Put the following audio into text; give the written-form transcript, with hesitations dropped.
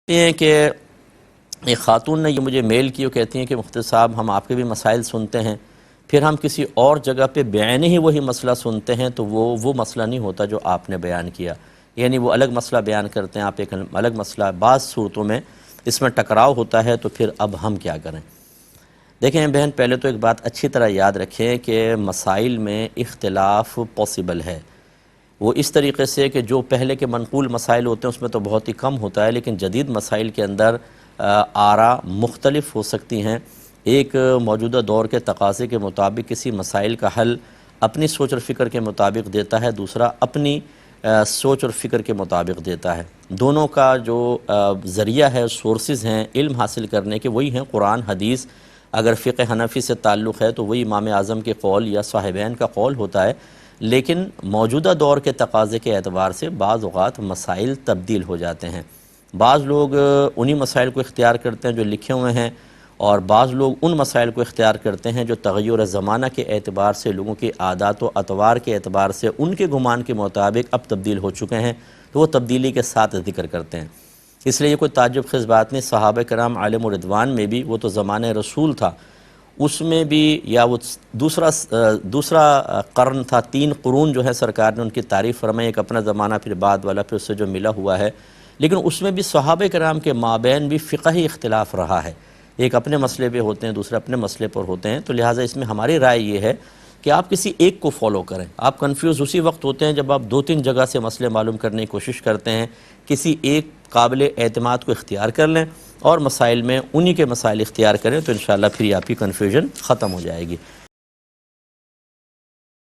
ہیں کہ ایک خاتون نے یہ مجھے میل کی، وہ کہتی ہیں کہ مفتی صاحب ہم آپ کے بھی مسائل سنتے ہیں، پھر ہم کسی اور جگہ پہ بعینہ ہی وہی مسئلہ سنتے ہیں تو وہ مسئلہ نہیں ہوتا جو آپ نے بیان کیا، یعنی وہ الگ مسئلہ بیان کرتے ہیں، آپ ایک الگ مسئلہ، بعض صورتوں میں اس میں ٹکراؤ ہوتا ہے، تو پھر اب ہم کیا کریں؟ دیکھیں بہن، پہلے تو ایک بات اچھی طرح یاد رکھیں کہ مسائل میں اختلاف پاسبل ہے، وہ اس طریقے سے کہ جو پہلے کے منقول مسائل ہوتے ہیں اس میں تو بہت ہی کم ہوتا ہے، لیکن جدید مسائل کے اندر آراء مختلف ہو سکتی ہیں۔ ایک موجودہ دور کے تقاضے کے مطابق کسی مسائل کا حل اپنی سوچ اور فکر کے مطابق دیتا ہے، دوسرا اپنی سوچ اور فکر کے مطابق دیتا ہے۔ دونوں کا جو ذریعہ ہے، سورسز ہیں علم حاصل کرنے کے، وہی ہیں قرآن حدیث۔ اگر فقہ حنفی سے تعلق ہے تو وہی امام اعظم کے قول یا صاحبین کا قول ہوتا ہے، لیکن موجودہ دور کے تقاضے کے اعتبار سے بعض اوقات مسائل تبدیل ہو جاتے ہیں۔ بعض لوگ انہی مسائل کو اختیار کرتے ہیں جو لکھے ہوئے ہیں، اور بعض لوگ ان مسائل کو اختیار کرتے ہیں جو تغیر زمانہ کے اعتبار سے، لوگوں کی عادات و اطوار کے اعتبار سے ان کے گمان کے مطابق اب تبدیل ہو چکے ہیں، تو وہ تبدیلی کے ساتھ ذکر کرتے ہیں۔ اس لیے یہ کوئی تعجب خیز بات نہیں، صحابہ کرام علیہم رضوان میں بھی، وہ تو زمانہ رسول تھا، اس میں بھی، یا وہ دوسرا قرن تھا، 3 قرون جو ہے سرکار نے ان کی تعریف فرمائی، ایک اپنا زمانہ، پھر بعد والا، پھر اس سے جو ملا ہوا ہے، لیکن اس میں بھی صحابہ کرام کے مابین بھی فقہی اختلاف رہا ہے، ایک اپنے مسئلے پہ ہوتے ہیں، دوسرے اپنے مسئلے پر ہوتے ہیں، تو لہٰذا اس میں ہماری رائے یہ ہے کہ آپ کسی ایک کو فالو کریں۔ آپ کنفیوز اسی وقت ہوتے ہیں جب آپ 2-3 جگہ سے مسئلے معلوم کرنے کی کوشش کرتے ہیں، کسی ایک قابل اعتماد کو اختیار کر لیں اور مسائل میں انہی کے مسائل اختیار کریں، تو انشاءاللہ پھر آپ کی کنفیوژن ختم ہو جائے گی۔